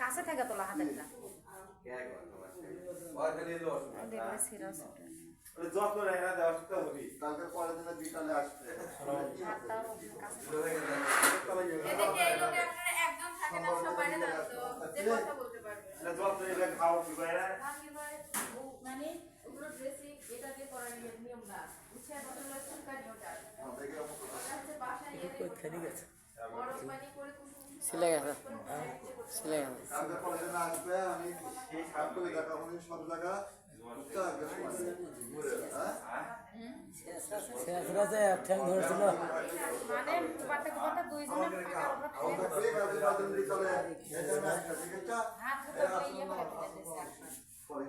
কাছে থেকে তোলা হাতেরটা যত্ন নেয় না দেওয়ার তো হবি কালকে পরের দিনে বিকালে আসবে যত্ন নিলে খাওয়া কি করে মানে ওগুলো ড্রেসিং এটা দিয়ে করার নিয়ম না বুঝছে বদল চুলকানি ওটা বাসায় গরম পানি করে সিলে গেছে সিলে গেছে কালকে পরের দিনে আসবে আমি সেই সাপ করে দেখাবো সব জায়গা ঠ্যাং ধরেছিল মানে কুপাতে কুপাতে দুইজনে হাত ধরে ইয়ে করে দিতেছে পরে